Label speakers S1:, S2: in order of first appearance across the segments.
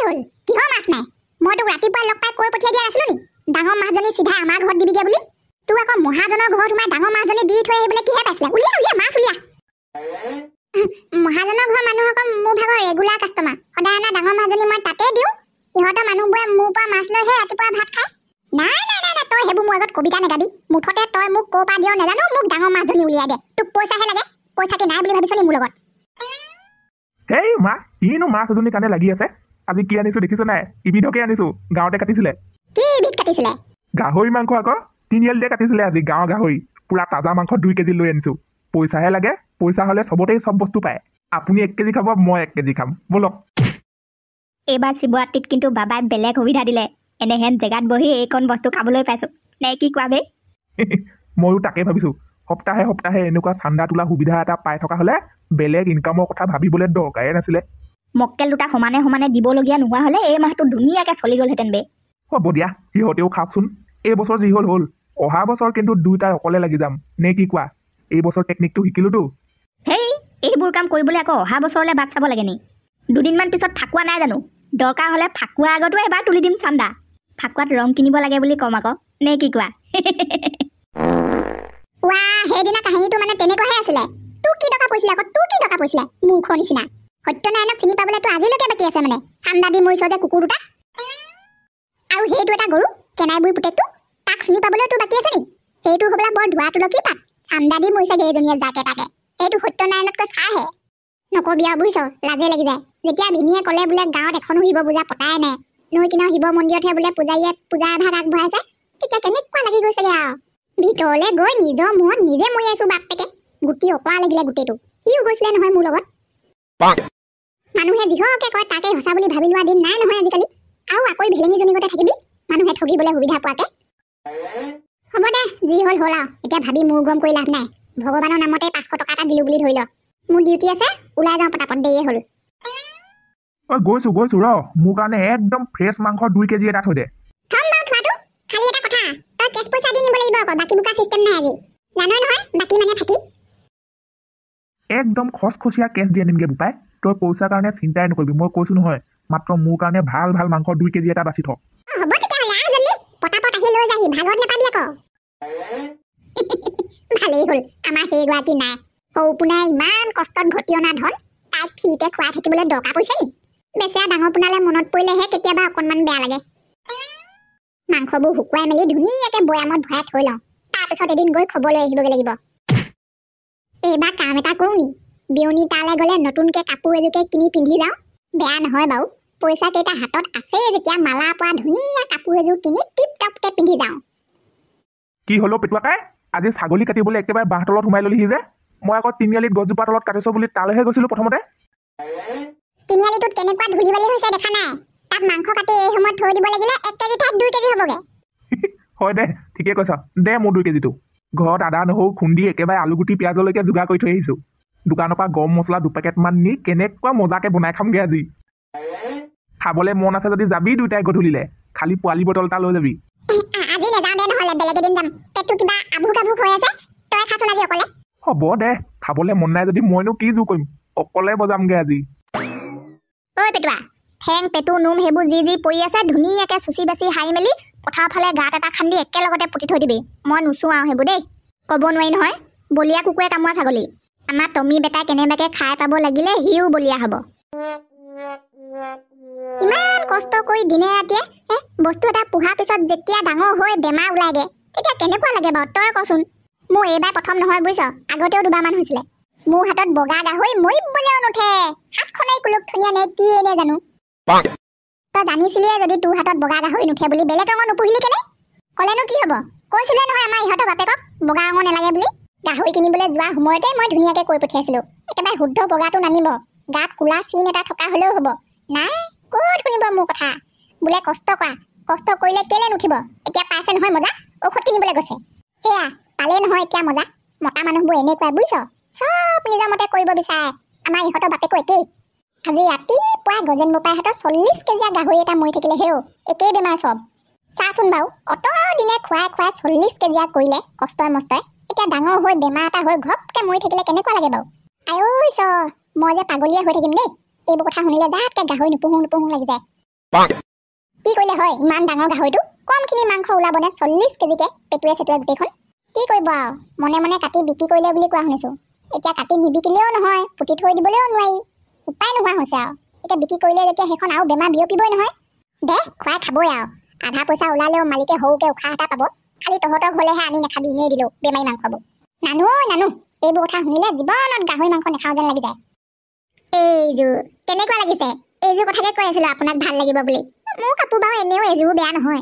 S1: হল কিহৰ মাছ নাই মই তোক ৰাতিপুৱা লগ পাই কৈ পঠিয়াই দিয়া নাছিলো নি ডাঙৰ মাছজনী সিধা আমাৰ ঘৰত দিবিগে বুলি তোক আকৌ মহাজনৰ ঘৰত সোমাই ডাঙৰ মাছজনী দি থৈ আহিবলৈ কিহে পাইছিলা উলিয়া উলিয়া মাছ উলিয়া মহাজনৰ ঘৰৰ মানুহ আকৌ মোৰ ভাগৰ ৰেগুলাৰ কাষ্টমাৰ সদায় অনা ডাঙৰ মাছজনী মই তাতে দিওঁ ইহঁতৰ মানুহবোৰে মোৰ পৰা মাছ লৈহে ৰাতিপুৱা ভাত খায় নাই নাই নাই নাই তই সেইবোৰ মোৰ আগত কবিতা নেগাবি মুঠতে তই মোক ক'ৰ পৰা দিয় নেজানো মোক ডাঙৰ মাছজনী উলিয়াই দে তোক পইচাহে লাগে পইচা কি নাই বুলি ভাবিছ নি মোৰ লগত
S2: হেই মা কিনো মাছ এজনী কাৰণে লাগি আছে আজি কি আনিছো দেখিছো নাই ইবিধকে আনিছো গাঁৱতে কাটিছিলে
S1: কি বিধ কাটিছিলে
S2: গাহৰি মাংস আকৌ তিনিআলিতে কাটিছিলে আজি গাঁৱৰ গাহৰি পুৰা তাজা মাংস 2 কেজি লৈ আনিছো পইচাহে লাগে পইচা হলে চবতেই চব বস্তু পায় আপুনি 1 কেজি খাব মই 1 কেজি খাম বলক
S3: এইবাৰ শিৱৰাত্ৰিত কিন্তু বাবাই বেলেগ সুবিধা দিলে এনেহেন জেগাত বহি এইকণ বস্তু খাবলৈ পাইছো নে কি কোৱা বে
S2: ময়ো তাকে ভাবিছো সপ্তাহে সপ্তাহে এনেকুৱা চান্দা তোলা সুবিধা এটা পাই থকা হলে বেলেগ ইনকামৰ কথা ভাবিবলৈ দৰকাৰে নাছিলে
S3: মক্কেল দুটা সমানে সমানে দিবলগীয়া নোহোৱা হলে এই মাহটো ধুনীয়াকে চলি গ'লহেঁতেন বে
S2: হ'ব দিয়া সিহঁতেও খাওকচোন এই বছৰ যি হ'ল অহা বছৰ কিন্তু দুইটাই অকলে লাগি যাম নে কি কোৱা এই বছৰ টেকনিকটো শিকিলোতো
S3: হেই এইবোৰ কাম কৰিবলৈ আকৌ অহা বছৰলৈ বাট চাব লাগে নি দুদিনমান পিছত ফাকুৱা নাই জানো দৰকাৰ হলে ফাকুৱাৰ আগতো এবাৰ তুলি দিম চান্দা ফাকুৱাত ৰং কিনিব লাগে বুলি কম আকৌ নে কি কোৱা
S1: ৱা সেইদিনা কাহিনীটো মানে তেনেকুৱাহে আছিলে তোক কি টকা পইছিলে আকৌ তোক কি টকা পইছিলে মূৰ্খৰ নিচিনা সত্যনাৰায়ণক চিনি পাবলৈ তো আজিলৈকে বাকী আছে মানে চান্দা দি মৰিছ যে কুকুৰ দুটা আৰু সেইটো এটা গৰু কেনাই বুঢ়ী পুতেকটো তাক চিনি পাবলৈ তো বাকী আছে নি সেইটো হ'বলা বৰ ধোৱা তুলসী পাত চান্দা দি মৰিছে এজনীয়ে যাকে তাকে সেইটো সত্যনাৰায়ণতকৈ চাহে নকবি আৰু বুজিছ লাজে লাগি যায় যেতিয়া ভিনীয়ে ক'লে বোলে গাঁৱত এখনো শিৱ পূজা পতাই নাই নৈ কিনাৰ শিৱ মন্দিৰতহে বোলে পূজাৰীয়ে পূজা এভাগ আগবঢ়াইছে তেতিয়া কেনেকুৱা লাগি গৈছেগে আৰু ভিতৰলৈ গৈ নিজৰ মূৰত নিজে মৰি আছো বাপেকে গুটি অকৰা লাগিলে গোটেইটো সিও গৈছিলে নহয় মোৰ লগত মানুহে যিহকে কয় তাকে সঁচা বুলি ভাবি লোৱা দিন নাই নহয় আজিকালি আৰু আকৌ ভেলেঙিজনী গতে থাকিবি মানুহে ঠগিবলৈ সুবিধা পোৱাকে হ'ব দে যি হ'ল হ'ল আৰু এতিয়া ভাবি মোৰ গম কৰি লাভ নাই ভগৱানৰ নামতে 500 টকা এটা দিলো বুলি ধৰি ল মোৰ ডিউটি আছে ওলাই যাওঁ পটাপট দেৰিয়ে হ'ল
S2: গৈছো ৰ মোৰ কাৰণে একদম ফ্ৰেছ মাংস 2 কেজি এটা থৈ দে
S1: থম বাৰু থোৱাটো খালি এটা কথা তই কেছ পইচা দি নিব লাগিব আকৌ বাকী বুকা চিষ্টেম নাই আজি জানই নহয় বাকী মানে থাকি
S2: একদম খচখচীয়া কেছ দি আনিমগে বোপাই তই পইচাৰ কাৰণে চিন্তাই নকৰিবি মই কৈছো নহয় মাত্ৰ মোৰ কাৰণে ভাল ভাল মাংস 2 কেজি এটা বাছি থ
S1: হ'ব তেতিয়াহ'লে আহ জল্দি পটাপট আহি লৈ যাহি ভাগত নাপাবি আকৌ ভালেই হ'ল আমাৰ সেইগৰাকী নাই সৌপোনাই ইমান কষ্টত ঘটি অনা ধন তাইক ফ্ৰীতে খুৱাই থাকিবলৈ দৰকাৰ পৰিছে নি বেচেৰা ডাঙৰ পোনালে মনত পৰিলেহে কেতিয়াবা অকণমান বেয়া লাগে মাংসবোৰ শুকুৱাই মেলি ধুনীয়াকে বৈয়ামত ভৰাই থৈ লওঁ তাৰপিছত এদিন গৈ খবৰ লৈ আহিবগৈ লাগিব এইবাৰ কাম এটা কৰোঁ নি বিয়নী তালৈ গ'লে নতুনকে কাপোৰ এযোৰকে কিনি পিন্ধি যাওঁ বেয়া নহয় বাৰু পইচা কেইটা হাতত আছে যেতিয়া মালা পৰা ধুনীয়া কাপোৰ এযোৰ কিনি টিপ টপকে পিন্ধি যাওঁ
S2: কি হলো পেটুৱাকাই আজি ছাগলী কাটিবলৈ একেবাৰে বাঁহ তলত সোমাই ললিহি যে মই আকৌ তিনিআলিত গছজোপা তলত কাটিছো বুলি তালৈহে গৈছিলো প্ৰথমতে
S1: তিনিআলিটোত কেনেকুৱা ধূলি বালি হৈছে দেখা নাই তাত মাংস কাটি এই সময়ত থৈ দিব লাগিলে 1 কেজি ঠাইত 2 কেজি হ'বগে
S2: হয় দে ঠিকে কৈছ দে মোৰ 2 কেজিটো ঘৰত আদা নহৰু খুন্দি একেবাৰে আলুগুটি পিঁয়াজলৈকে যোগাৰ কৰি থৈ আহিছো দোকানৰ পৰা গৰম মছলা 2 পেকেটমান নি কেনেকুৱা মজাকে বনাই খামগে আজি খাবলৈ মন আছে যদি যাবি দুইটাই গধূলিলে খালি পোৱালি বটল এটা লৈ যাবি
S1: আজি নাযাওঁ দে নহ'লে বেলেগ এদিন যাম পেটটো কিবা আভুক আভুক হৈ আছে তই খাচোন আজি অকলে
S2: হ'ব দে খাবলৈ মন নাই যদি মইনো কি জোৰ কৰিম অকলে বজামগে আজি
S1: ঐ পেটুৱা ঠেং পেটু নোম সেইবোৰ যি পৰি আছে ধুনীয়াকে চুচি বাচি হাৰি মেলি পথাৰৰ ফালে গাঁত এটা খান্দি একেলগতে পুতি থৈ দিবি মই নুচো আৰু সেইবোৰ দেই ক'ব নোৱাৰি নহয় বলীয়া কুকুৰে কামোৰা ছাগলী আমাৰ টমি বেটাই কেনেবাকে খাই পাব লাগিলে সিও বলীয়া হ'ব ইমান কষ্ট কৰি দিনে ৰাতিয়ে বস্তু এটা পোহাৰ পিছত যেতিয়া ডাঙৰ হৈ বেমাৰ ওলাইগে তেতিয়া কেনেকুৱা লাগে বাৰু তই কচোন মোৰ এইবাৰ প্ৰথম নহয় বুজিছ আগতেও 2বাৰমান হৈছিলে মোৰ হাতত বগা গাহৰি মৰিবলৈও নুঠে হাতখনেই কুলুক ধুনীয়া নে কি এনে জানো তই জানিছিলিয়ে যদি তোৰ হাতত বগা গাহৰি নুঠে বুলি বেলেগ ৰঙৰ নুপুহিলি কেলে ক'লেনো কি হ'ব কৈছিলে নহয় আমাৰ ইহঁতৰ বাপেকক বগা ৰঙৰ নালাগে বুলি গাহৰি কিনিবলৈ যোৱা সময়তে মই ধুনীয়াকে কৈ পঠিয়াইছিলো একেবাৰে শুদ্ধ বগাটো নানিব গাত কোলা চিন এটা থকা হ'লেও হ'ব নাই ক'ত শুনিব মোৰ কথা বোলে কষ্ট কৰিলে কেলে নুঠিব এতিয়া পাইছে নহয় মজা ঔষধ কিনিবলৈ গৈছে সেয়া পালে নহয় এতিয়া মজা মতা মানুহবোৰ এনেকুৱাই বুজিছ চব নিজৰ মতে কৰিব বিচাৰে আমাৰ ইহঁতৰ বাপেকো একেই আজি ৰাতিপুৱা গজেন বোপাইহঁতৰ 40 কেজিয়া গাহৰি এটা মৰি থাকিলে হেও একেই বেমাৰ চব চাচোন বাৰু অত দিনে খুৱাই 40 কেজিয়া কৰিলে কষ্টই মষ্টই এতিয়া ডাঙৰ হৈ বেমাৰ এটা হৈ ঘপকে মৰি থাকিলে কেনেকুৱা লাগে বাৰু আই ঐ মই যে পাগলীয়া হৈ থাকিম দেই এইবোৰ কথা শুনিলে যাতকে গাহৰি নুপুহো লাগি যায় কি কৰিলে হয় ইমান ডাঙৰ গাহৰিটো কমখিনি মাংস ওলাবনে 40 কেজিকে পেটুৱে চেটুৱে গোটেইখন কি কৰিব আৰু মনে মনে কাটি বিক্ৰী কৰিলে বুলি কোৱা শুনিছো এতিয়া কাটি নিবিকিলেও নহয় পুতি থৈ দিবলৈও নোৱাৰি উপায় নোহোৱা হৈছে আৰু এতিয়া বিক্ৰী কৰিলে যেতিয়া সেইখন আৰু বেমাৰ বিয়পিবই নহয় দে খুৱাই খাবই আৰু আধা পইচা ওলালেও মালিকে সৰুকে উশাহ এটা পাব খালি তহঁতৰ ঘৰলেহে আনি নাখাবি এনেই দিলো বেমাৰী মাংসবোৰ নানো এইবোৰ কথা শুনিলে জীৱনত গাহৰি মাংস নাখাওঁ যেন লাগি যায় এইযোৰ কেনেকুৱা লাগিছে এইযোৰ কথাকে কৈ আছিলো আপোনাক ভাল লাগিব বুলি মোৰ কাপোৰ বাৰু এনেও এইযোৰ বেয়া নহয়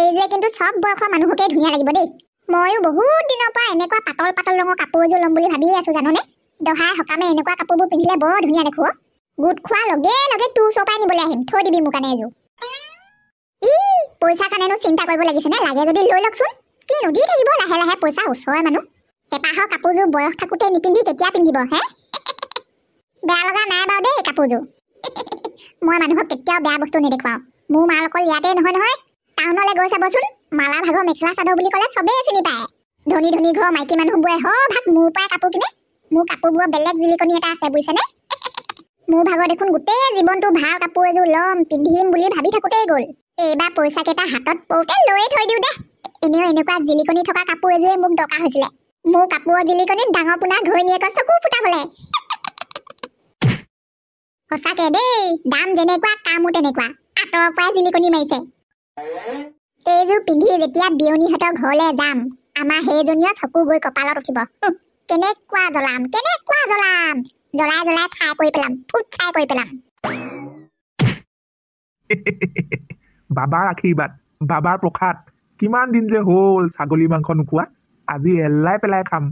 S1: এইযোৰে কিন্তু চব বয়সৰ মানুহকে ধুনীয়া লাগিব দেই ময়ো বহুত দিনৰ পৰা এনেকুৱা পাতল পাতল ৰঙৰ কাপোৰ এযোৰ ল'ম বুলি ভাবিয়ে আছো জাননে দহাই সকামে এনেকুৱা কাপোৰবোৰ পিন্ধিলে বৰ ধুনীয়া দেখো গোট খোৱাৰ লগে লগে তোৰ চপাই নিবলৈ আহিম থৈ দিবি মোৰ কাৰণে এযোৰ পইচা কাৰণেনো চিন্তা কৰিব লাগিছে নে লাগে যদি লৈ লওকচোন কিনো দি থাকিব লাহে লাহে পইচা ওচৰৰে মানুহ হেঁপাহৰ কাপোৰযোৰ বয়স থাকোঁতে নিপিন্ধি কেতিয়া পিন্ধিব হে বেয়া লগা নাই বাৰু দেই কাপোৰযোৰ মই মানুহক কেতিয়াও বেয়া বস্তু নেদেখুৱাওঁ মোৰ মাল অকল ইয়াতে নহয় টাউনলৈ গৈ চাবচোন মালা ভাগৰ মেখেলা চাদৰ বুলি ক'লে চবেই চিনি পায় ধনী ধনী ঘৰৰ মাইকী মানুহবোৰে ভাগ মোৰ পৰাই কাপোৰ কিনে মোৰ কাপোৰবোৰৰ বেলেগ জিলিকনি এটা আছে বুজিছেনে মোৰ ভাগৰ দেখোন গোটেই জীৱনটো ভাল কাপোৰ এযোৰ ল'ম পিন্ধিম বুলি ভাবি থাকোঁতেই গ'ল এইবাৰ পইচা কেইটা হাতত পৰোঁতে লৈয়ে থৈ দিওঁ দে এনেও এনেকুৱা জিলিকনি থকা কাপোৰ এযোৰে মোক দৰকাৰ হৈছিলে মোৰ কাপোৰৰ জিলিকনিত ডাঙৰ পোনা ঘৈণীয়েকৰ চকু ফুটাবলে সঁচাকে দেই দাম যেনেকুৱা কামো তেনেকুৱা আঁতৰৰ পৰাই জিলিকনি মাৰিছে এইযোৰ পিন্ধি যেতিয়া বিয়নীহঁতৰ ঘৰলৈ যাম আমাৰ সেইজনীয়ে চকু গৈ কপালত উঠিব কেনেকুৱা জ্বলাম জ্বলাই ফ্ৰাই কৰি পেলাম ফুট ফ্ৰাই কৰি পেলাম
S2: বাবাৰ আশীৰ্বাদ বাবাৰ প্ৰসাদ কিমান দিন যে হ'ল ছাগলী মাংস নোখোৱা আজি এল্লাই পেলাই খাম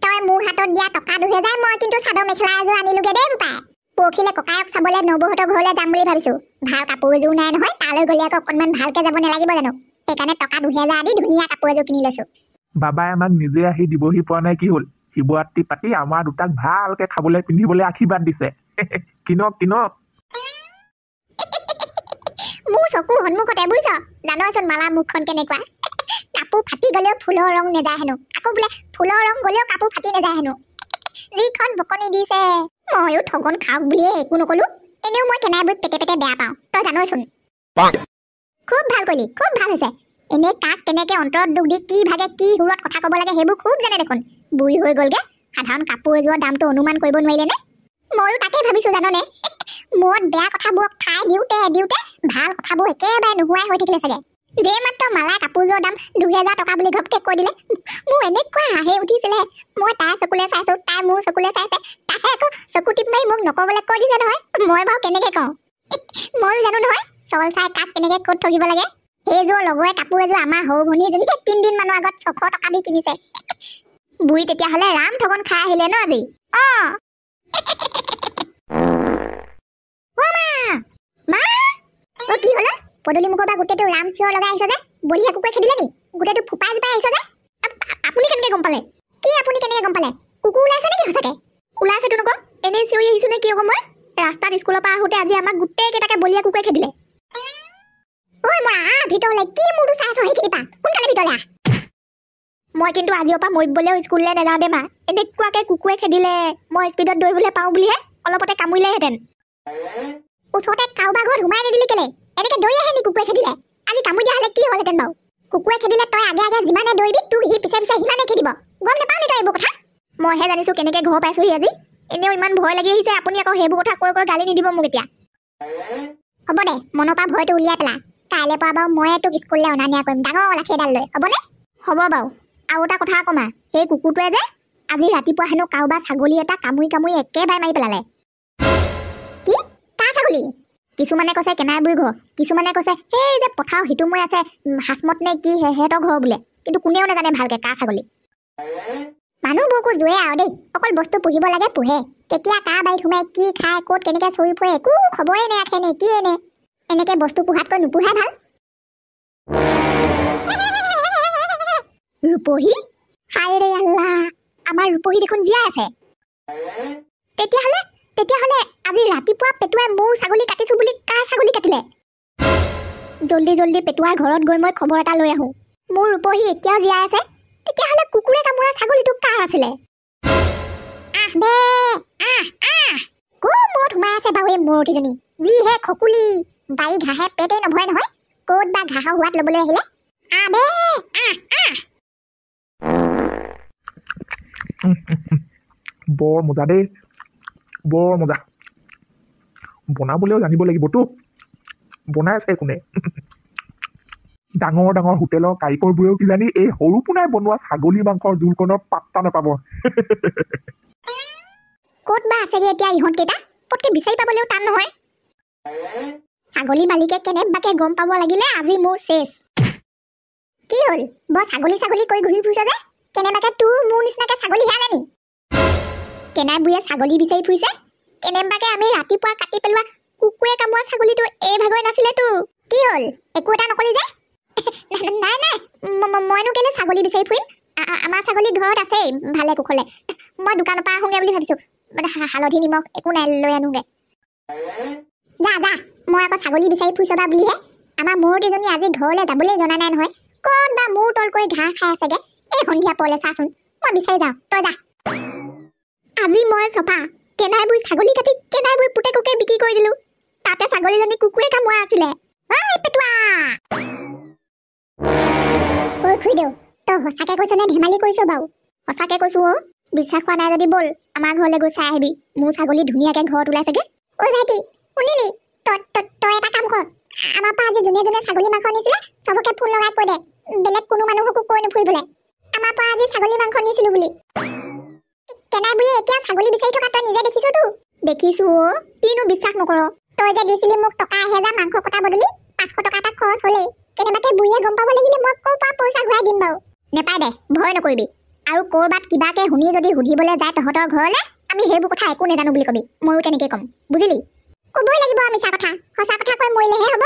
S1: তই মোৰ হাতত দিয়া টকা 2000 মই কিন্তু চাদৰ মেখেলা এযোৰ আনিলোগে দেই বোপাই পৰখিলে ককায়ক চাবলৈ নবৌহঁতৰ ঘৰলৈ যাম বুলি ভাবিছো ভাল কাপোৰ এযোৰ নাই নহয় তালৈ গ'লে আকৌ অকণমান ভালকে যাব নালাগিব জানো সেইকাৰণে টকা 2000 আদি ধুনীয়া কাপোৰ এযোৰ কিনি লৈছো
S2: বাবাই আমাক নিজে আহি দিবহি পৰা নাই কি হ'ল শিৱৰাত্ৰি পাতি আমাৰ দুটাক ভালকে খাবলৈ পিন্ধিবলৈ আশীৰ্বাদ দিছে কিনক
S1: মোৰ চকু সন্মুখতে বুজিছ জানচোন মালা মুখখন কেনেকুৱা কাপোৰ ফাটি গ'লেও ফুলৰ ৰং নেযায় হেনো আকৌ বোলে ফুলৰ ৰং গ'লেও কাপোৰ ফাটি নেযায় হেনো যিখন বকনি দিছে ময়ো ঠগন খাওক বুলিয়ে একো নকলো এনেও মই কেনাইবোৰ পেটে বেয়া পাওঁ তই জানচোন খুব ভাল কৰিলি খুব ভাল হৈছে এনে কাক কেনেকে অন্তৰত দুখ দি কি ভাগে কি সুৰত কথা ক'ব লাগে সেইবোৰ খুব জানে দেখোন বুঢ়ী হৈ গ'লগে সাধাৰণ কাপোৰ এযোৰৰ দামটো অনুমান কৰিব নোৱাৰিলে নে ময়ো তাকেই ভাবিছো জাননে মূৰত বেয়া কথাবোৰক ঠাই দিওঁতে ভাল কথাবোৰ একেবাৰে নোহোৱাই হৈ থাকিলে চাগে যে মাত্ৰ মালা কাপোৰযোৰৰ দাম 2000 টকা বুলি ঘপকে কৈ দিলে মোৰ এনেকুৱা হাঁহি উঠিছিলে মই তাইৰ চকুলে চাইছো তাই মোৰ চকুলে চাইছে তাই আকৌ চকু টিপ মাৰি মোক নকবলৈ কৈ দিছে নহয় মই বাৰু কেনেকে কওঁ ময়ো জানো নহয় চল চাই কাক কেনেকে ক'ত ঠগিব লাগে সেইযোৰ লগৰে কাপোৰ এযোৰ আমাৰ সৰু ভনী এজনীকে 3 দিন মানৰ আগত 600 টকা দি কিনিছে বুঢ়ী তেতিয়াহ'লে ৰাম ঠগন খাই আহিলে ন আজি কি হলো পদূলি মুখৰ পৰা গোটেইটো ৰাম চিঞৰ লগাই আহিছে যে বলিয়া কুকুৰে খেদিলে নি গোটেইটো ফুপাই জোপাই আহিছে যে আপুনি কেনেকে গম পালে কুকুৰ ওলাইছে নেকি সঁচাকে ওলাইছেতো নকওঁ এনেই চিঞৰি আহিছো নে কি আকৌ মই ৰাস্তাত স্কুলৰ পৰা আহোঁতে আজি আমাক গোটেই কেইটাকে বলিয়া কুকুৰে খেদিলে ঐ মৰা ভিতৰলৈ কি মোৰটো চাইছ সেইখিনি পা সোনকালে ভিতৰলৈ আহ মই কিন্তু আজিৰ পৰা মৰিবলৈও স্কুললৈ নাযাওঁ দে মা এনেকুৱাকে কুকুৰে খেদিলে মই স্পীডত দৌৰিবলৈ পাওঁ বুলিহে অলপতে কামুৰিলেহেঁতেন ওচৰতে কাৰোবাৰ ঘৰত সোমাই নিদিলি কেলে এনেকে দৌৰি আহে নি কুকুৰে খেদিলে আজি কামুৰি দিয়া হ'লে কি হ'লহেঁতেন বাৰু কুকুৰে খেদিলে তই আগে যিমানে দৌৰিবি তোক সি পিছে সিমানে খেদিব গম নাপাওঁ নি তই এইবোৰ কথা মইহে জানিছো কেনেকে ঘৰ পাইছোহি আজি এনেও ইমান ভয় লাগি আহিছে আপুনি আকৌ সেইবোৰ কথা কৈ গালি নিদিব মোক এতিয়া হ'ব দে মনৰ পৰা ভয়টো উলিয়াই পেলা কাইলৈ পৰা বাৰু ময়ে তোক স্কুললৈ অনা নিয়া কৰিম ডাঙৰ লাঠি এডাল লৈ হ'বনে হ'ব বাৰু আৰু এটা কথা কমা সেই কুকুৰটোৱে যে আজি ৰাতিপুৱা হেনো কাৰোবাৰ ছাগলী এটা কামুৰি একেবাৰে মাৰি পেলালে কি কাৰ ছাগলী কিছুমানে কৈছে কেনাই বুঢ়ী ঘৰ কিছুমানে কৈছে সেই যে পথাৰ সিটোমৈ আছে হাসমত নে কি সিহঁতৰ ঘৰ বোলে কিন্তু কোনেও নাজানে ভালকে কাৰ ছাগলী মানুহবোৰকো জোৰে আৰু দেই অকল বস্তু পুহিব লাগে পোহে কেতিয়া কাৰ বাৰীত সোমাই কি খাই ক'ত কেনেকে চৰি ফুৰে একো খবৰে নাৰাখে নে কিয়ে নে এনেকে বস্তু পোহাতকৈ নোপোহাই ভাল ৰূপহী হায় ৰে আল্লাহ আমাৰ ৰূপহী দেখোন জীয়াই আছে তেতিয়াহ'লে আজি ৰাতিপুৱা পেটুৱাই মোৰ ছাগলী কাটিছো বুলি কাৰ ছাগলী কাটিলে জল্দি পেটুৱাৰ ঘৰত গৈ মই খবৰ এটা লৈ আহোঁ মোৰ ৰূপহী এতিয়াও জীয়াই আছে তেতিয়াহ'লে কুকুৰে কামোৰা ছাগলীটো কাৰ আছিলে কোন মূৰত সোমাই আছে বাৰু এই মূৰতীজনী যিহে খকুলি বাৰী ঘাঁহে পেটেই নভৰে নহয় ক'ত বা ঘাঁহৰ সোৱাদ ল'বলৈ আহিলে আবে
S2: বৰ মজা দেই, বৰ মজা। বনাবলৈও জানিব লাগিবতো, বনাই আছে কোনে? ডাঙৰ ডাঙৰ হোটেলৰ কাৰিকৰবোৰেও কিজানি এই সৰু পোনাই বনোৱা ছাগলী মাংসৰ জোলকণৰ পাত্তা নাপাব।
S1: ক'ত বা আছেগে এতিয়া ইহঁতকেইটা? পটকে বিচাৰি পাবলৈও টান নহয়। ছাগলী মালিকে কেনেবাকে গম পাব লাগিলে আজি মোৰ শেষ। কি হ'ল বৰ ছাগলী ছাগলী কৈ ঘূৰি ফুৰিছ যে? কেনেবাকে তোৰ মোৰ নিচিনাকে ছাগলী হেৰালে নি? কেনাই বুঢ়ীয়ে ছাগলী বিচাৰি ফুৰিছে। কেনেবাকে আমি ৰাতিপুৱা কাটি পেলোৱা কুকুৰে কামোৰা ছাগলীটো এই ভাগৰে নাছিলেতো। কি হ'ল একো এটা নকলি যে? নাই নাই, মইনো কেলে ছাগলী বিচাৰি ফুৰিম? আমাৰ ছাগলী ঘৰত আছেই ভালে কুশলে। মই দোকানৰ পৰা আহোঁগে বুলি ভাবিছোঁ। হালধি নিমখ একো নাই, লৈ আনোগে। যা যা, মই আকৌ ছাগলী বিচাৰি ফুৰিছ বা বুলিহে। আমাৰ মূৰকেইজনী আজি ঘৰলৈ যাবলৈ জনা নাই নহয়। ক'ত বা মূৰ তল কৰি ঘাঁহ খাই আছেগে। এই সন্ধিয়া পৰলে চাচোন, মই বিচাৰি যাওঁ, তই যা। আজি মই চফা। কেনাই বুঢ়ী ছাগলী কাটি কেনাই বুঢ়ী পুতেককে বিক্ৰী কৰি দিলোঁ। তাতে ছাগলীজনী কুকুৰে কামোৰা আছিলে। ঐ পেটুৱা! ঐ খুৰীদেউ, তই সঁচাকে কৈছ নে ধেমালি কৰিছ বাৰু? সঁচাকে কৈছোঁ অ'। বিশ্বাস হোৱা নাই যদি ব'ল আমাৰ ঘৰলৈ গৈ চাই আহিবি। মোৰ ছাগলী ধুনীয়াকে ঘৰত ওলাইছেগে। ঐ ভাইটি, শুনিলি? তই এটা কাম কৰ। আমাৰ পৰা আজি যোনে যোনে ছাগলী মাংস নিছিলে চবকে ফোন লগাই কৈ দে, বেলেগ কোনো মানুহকো কৈ নুফুৰিবলৈ। আমাৰ পৰা আজি ছাগলী মাংস নিছিলোঁ বুলি। কেনাই বুঢ়ীয়ে এতিয়া ছাগলী বিচাৰি থকা তই নিজে দেখিছতো। দেখিছোঁ অ', কিনো বিশ্বাস নকৰ? তই যে দিছিলি মোক টকা 1000 মাংস কটা বদলি 500 টকা এটা খৰচ হ'লেই। কেনেবাকে বুঢ়ীয়ে গম পাব লাগিলে মই ক'ৰ পৰা পইচা ঘূৰাই দিম বাৰু? নেপায় দে, ভয় নকৰিবি। আৰু ক'ৰবাত কিবাকে শুনি যদি সুধিবলৈ যায় তহঁতৰ ঘৰলৈ, আমি সেইবোৰ কথা একো নাজানো বুলি কবি। ময়ো তেনেকৈ ক'ম, বুজিলি? ক'বই লাগিব মিছা কথা। সঁচা কথা কৈ মৰিলেহে হ'ব।